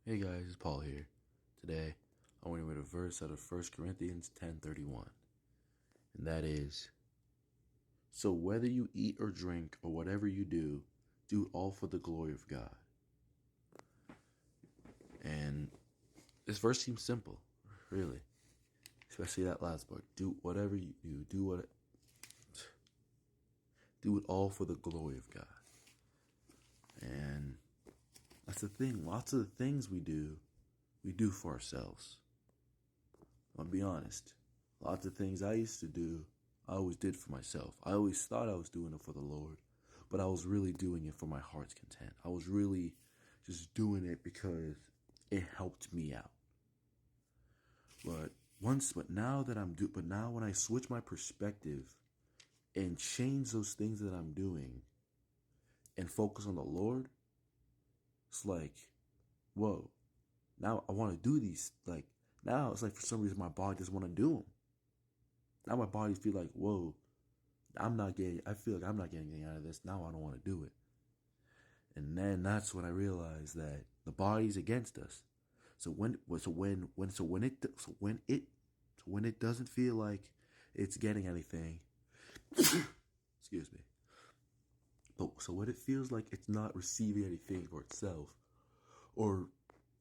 Hey guys, it's Paul here. Today, I want to read a verse out of 1 Corinthians 10:31. And that is, so whether you eat or drink or whatever you do, do all for the glory of God. And this verse seems simple, really. Especially that last part. Do whatever you do, do it all for the glory of God. And that's the thing. Lots of the things we do for ourselves. I'll be honest. Lots of things I used to do, I always did for myself. I always thought I was doing it for the Lord, but I was really doing it for my heart's content. I was really just doing it because it helped me out. But now when I switch my perspective and change those things that I'm doing and focus on the Lord, it's like, whoa, now I want to do these. Like, now it's like for some reason my body doesn't want to do them. Now my body feel like, whoa, I feel like I'm not getting anything out of this. Now I don't want to do it. And then that's when I realized that the body's against us. So when it doesn't feel like it's getting anything, excuse me. But so when it feels like it's not receiving anything for itself, or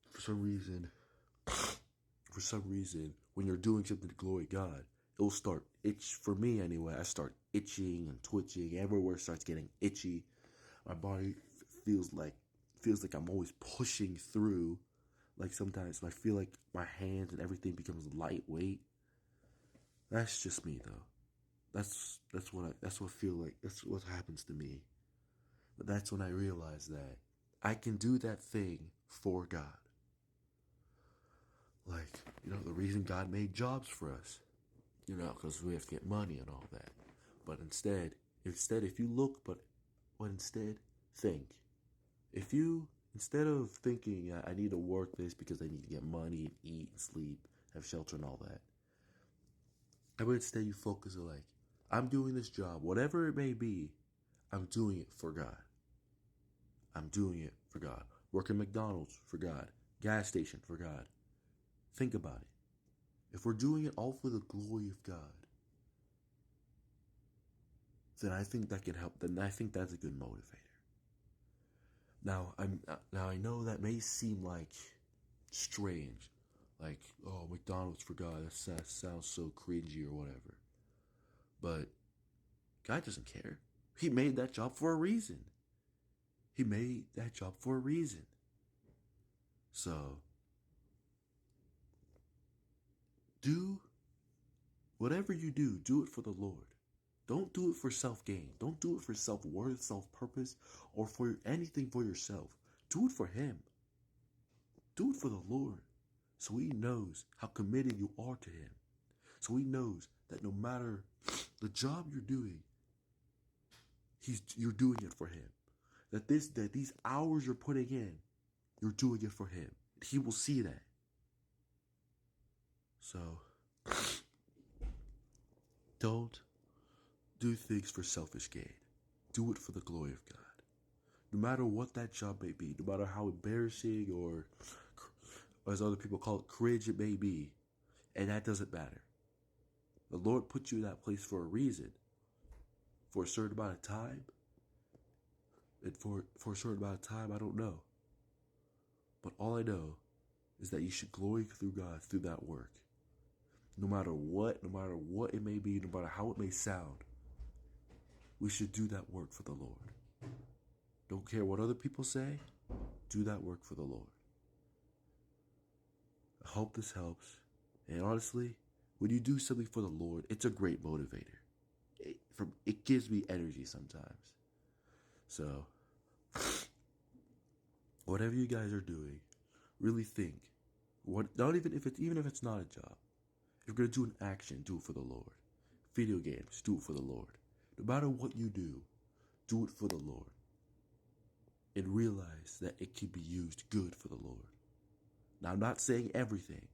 for some reason, when you're doing something to glory God, it'll start for me anyway. I start itching and twitching. Everywhere starts getting itchy. My body feels like I'm always pushing through. Like sometimes I feel like my hands and everything becomes lightweight. That's just me though. That's what I feel like. That's what happens to me. But that's when I realize that I can do that thing for God. Like, the reason God made jobs for us, because we have to get money and all that. But instead, if you look, but instead, think. Instead of thinking, I need to work this because I need to get money and eat and sleep, have shelter and all that, I would instead you focus on like, I'm doing this job, whatever it may be, I'm doing it for God. I'm doing it for God. Working McDonald's for God. Gas station for God. Think about it. If we're doing it all for the glory of God, then I think that can help. Then I think that's a good motivator. Now I know that may seem like strange, like, oh, McDonald's for God. That sounds so cringy or whatever. But God doesn't care. He made that job for a reason. He made that job for a reason. So do whatever you do it for the Lord. Don't do it for self-gain. Don't do it for self-worth, self-purpose, or for anything for yourself. Do it for Him. Do it for the Lord. So He knows how committed you are to Him. So He knows that no matter the job you're doing, you're doing it for Him. That these hours you're putting in, you're doing it for Him. He will see that. So don't do things for selfish gain. Do it for the glory of God. No matter what that job may be, no matter how embarrassing or as other people call it, cringe it may be, and that doesn't matter. The Lord put you in that place for a reason, for a certain amount of time, and for a certain amount of time, I don't know. But all I know is that you should glory through God through that work. No matter what it may be, no matter how it may sound, we should do that work for the Lord. Don't care what other people say, do that work for the Lord. I hope this helps. And honestly, when you do something for the Lord, it's a great motivator. It gives me energy sometimes. So, whatever you guys are doing, really think. Not even if it's not a job. If you're gonna do an action, do it for the Lord. Video games, do it for the Lord. No matter what you do it for the Lord. And realize that it can be used good for the Lord. Now, I'm not saying everything.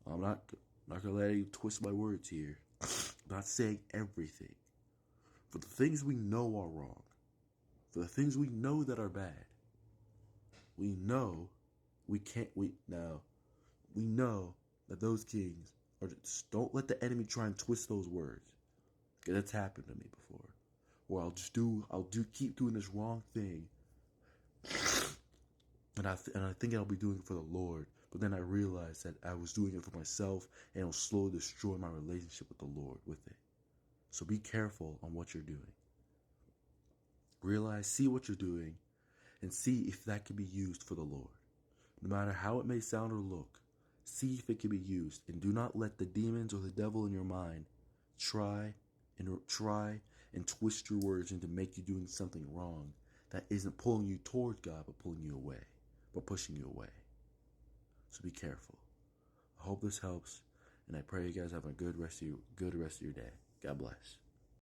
I'm not gonna let you twist my words here. I'm not saying everything. For the things we know are wrong, for the things we know that are bad, we know We can't. We know that those kings are just. Don't let the enemy try and twist those words. Okay, that's happened to me before. Or I'll keep doing this wrong thing, and I think I'll be doing it for the Lord. But then I realized that I was doing it for myself, and it'll slowly destroy my relationship with the Lord with it. So be careful on what you're doing. See what you're doing, and see if that can be used for the Lord. No matter how it may sound or look, see if it can be used, and do not let the demons or the devil in your mind try and twist your words into make you doing something wrong that isn't pulling you toward God, but pulling you away, but pushing you away. So be careful. I hope this helps, and I pray you guys have a good rest of your day. God bless.